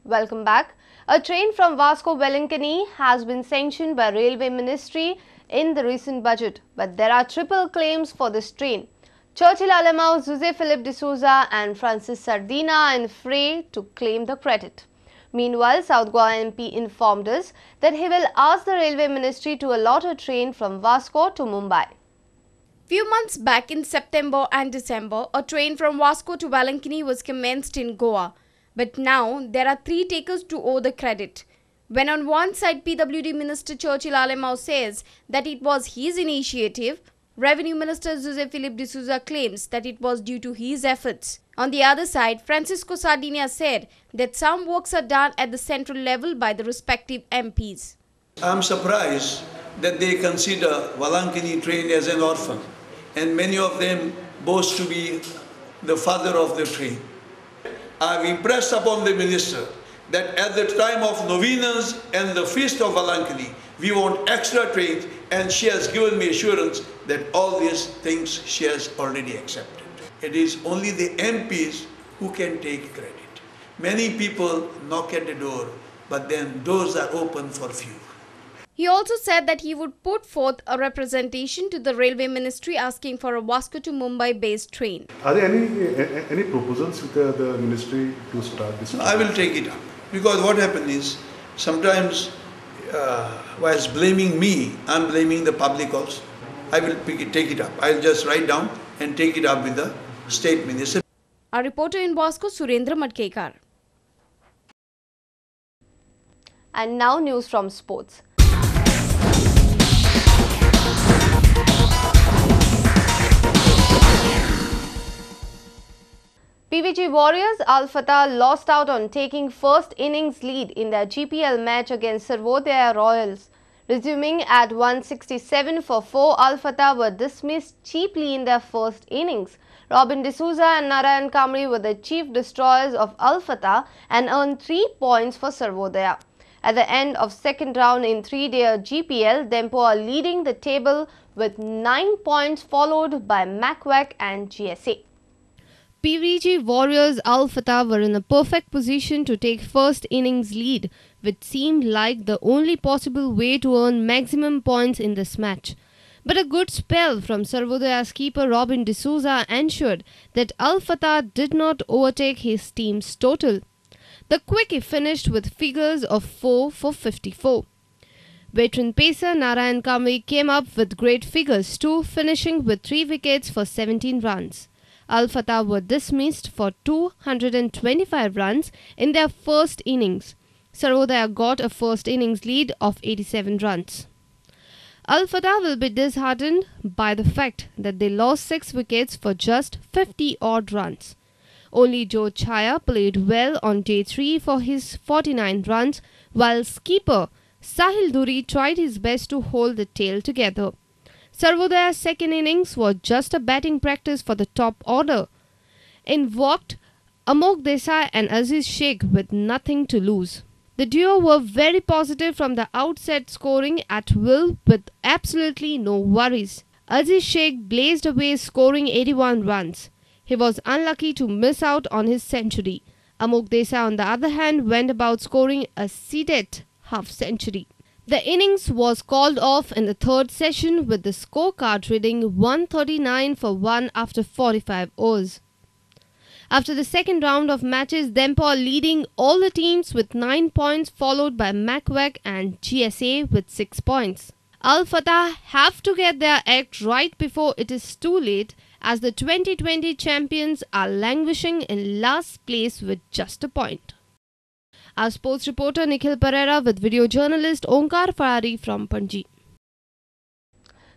Welcome back. A train from Vasco Velankani has been sanctioned by Railway Ministry in the recent budget, but there are triple claims for this train. Churchill Alemão, José Philip de Souza and Francis Sardina are in fray to claim the credit. Meanwhile, South Goa MP informed us that he will ask the Railway Ministry to allot a train from Vasco to Mumbai. Few months back in September and December, a train from Vasco to Velankani was commenced in Goa. But now, there are three takers to owe the credit. When on one side PWD Minister Churchill Alemão says that it was his initiative, Revenue Minister José Philip de Souza claims that it was due to his efforts. On the other side, Francisco Sardina said that some works are done at the central level by the respective MPs. I'm surprised that they consider Velankani train as an orphan, and many of them boast to be the father of the train. I've impressed upon the minister that at the time of novenas and the feast of Velankani, we want extra trains, and she has given me assurance that all these things she has already accepted. It is only the MPs who can take credit. Many people knock at the door, but then doors are open for few. He also said that he would put forth a representation to the Railway Ministry asking for a Vasco to Mumbai based train. Are there any proposals with the ministry to start this? I will take it up, because what happens is sometimes whilst blaming me, I'm blaming the public also. I will take it up. I'll just write down and take it up with the state minister. Our reporter in Vasco, Surendra Madkekar. And now news from sports. PVG Warriors Al Fateh lost out on taking first innings lead in their GPL match against Sarvodaya Royals. Resuming at 167 for 4, Al Fateh were dismissed cheaply in their first innings. Robin D'Souza and Narayan Kamri were the chief destroyers of Al Fateh and earned 3 points for Sarvodaya. At the end of second round in 3-day GPL, Dempo are leading the table with 9 points, followed by Macwac and GSA. PVG Warriors Al Fateh were in a perfect position to take first innings lead, which seemed like the only possible way to earn maximum points in this match. But a good spell from Sarvodaya's keeper Robin D'Souza ensured that Al Fateh did not overtake his team's total. The quickie finished with figures of 4 for 54. Veteran pacer Narayan Kamri came up with great figures too, finishing with 3 wickets for 17 runs. Al Fateh were dismissed for 225 runs in their first innings. Sarvodaya got a first innings lead of 87 runs. Al Fateh will be disheartened by the fact that they lost 6 wickets for just 50-odd runs. Only Joe Chaya played well on day 3 for his 49 runs, while skipper Sahil Duri tried his best to hold the tail together. Sarvodaya's second innings was just a batting practice for the top order. In walked Amok Desai and Aziz Sheikh with nothing to lose. The duo were very positive from the outset, scoring at will with absolutely no worries. Aziz Sheikh blazed away, scoring 81 runs. He was unlucky to miss out on his century. Amok Desai, on the other hand, went about scoring a seeded half-century. The innings was called off in the third session with the scorecard reading 139 for 1 after 45 overs. After the second round of matches, Dempo leading all the teams with 9 points, followed by Macwac and GSA with 6 points. Al Fateh have to get their act right before it is too late, as the 2020 champions are languishing in last place with just a point. Our sports reporter Nikhil Pereira with video journalist Onkar Farari from Panji.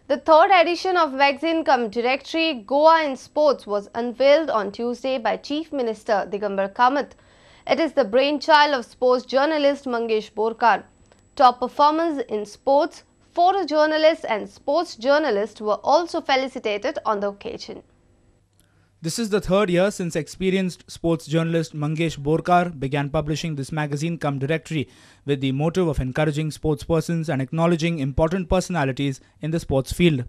The third edition of Magazine Cum Directory Goa in Sports was unveiled on Tuesday by Chief Minister Digambar Kamath. It is the brainchild of sports journalist Mangesh Borkar. Top performers in sports, photojournalists and sports journalists were also felicitated on the occasion. This is the third year since experienced sports journalist Mangesh Borkar began publishing this magazine cum directory with the motive of encouraging sportspersons and acknowledging important personalities in the sports field.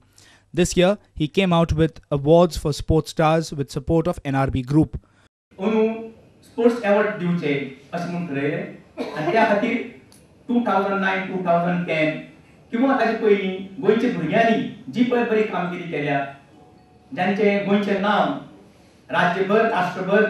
This year, he came out with awards for sports stars with support of NRB Group. sports award due છે अशें म्हणून ठरयलें आनी त्या खातीर 2009-2010 किंवा ताचे पयलीं गोंयच्या भुरग्यांनी जी पळय बरी कामगिरी केल्या, जांचे गोंयचें नांव राज्यभर राष्ट्रभर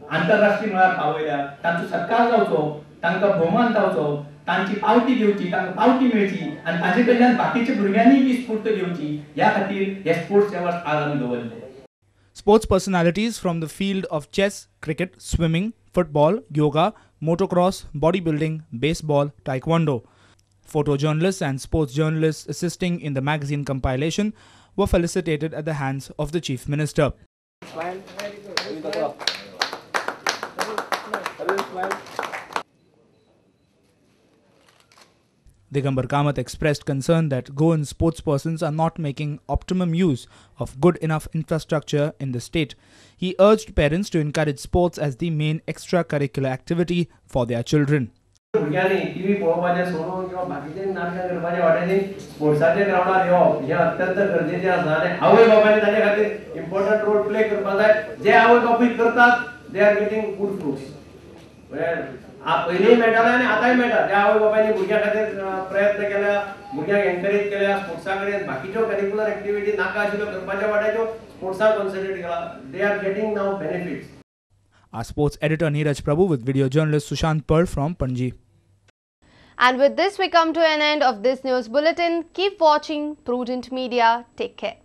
आंतरराष्ट्रीय मळार पावयल्या, तांचो सत्कार जावचो, तांकां भोवमान जावचो, तांची पावती दिवची, तांकां पावती मेळची आनी ताचे कडल्यान बाकीच्या भुरग्यांनी बी स्फूर्त घेवची, ह्या खातीर हे स्पोर्ट्स अवॉर्ड्स आज आमी दवरले. Sports personalities from the field of chess, cricket, swimming, football, yoga, motocross, bodybuilding, baseball, taekwondo. Photojournalists and sports journalists assisting in the magazine compilation were felicitated at the hands of the Chief Minister. Digambar Kamath expressed concern that Goan sportspersons are not making optimum use of good enough infrastructure in the state. He urged parents to encourage sports as the main extracurricular activity for their children. भुरग्यांनी TV पळोवपाचें सोडून किंवा बाकीचें नाटकां करपाच्या वाट्यानी स्पोर्ट्साच्या ग्राउंडार येवप हें अत्यंत गरजेचें आसा आनी आवय बापायनी ताचे खातीर इम्पॉर्टंट रोल प्ले करपाक जाय. जे आवय बापूय करतात they are getting good fruits. पयलींय मेळटालें आनी आतांय मेळटा. त्या आवय बापायनी भुरग्यां खातीर प्रयत्न केल्या, भुरग्यांक एनकरेज केल्या, स्पोर्ट्सा कडेन बाकीच्यो करिक्युलर एक्टिविटी नाका आशिल्ल्यो करपाच्या वाट्याच्यो स्पोर्ट्साक कॉन्सन्ट्रेट केला. They are getting now benefits. Our sports editor Neeraj Prabhu with video journalist Sushant Pearl from Panji. And with this we come to an end of this news bulletin. Keep watching Prudent Media. Take care.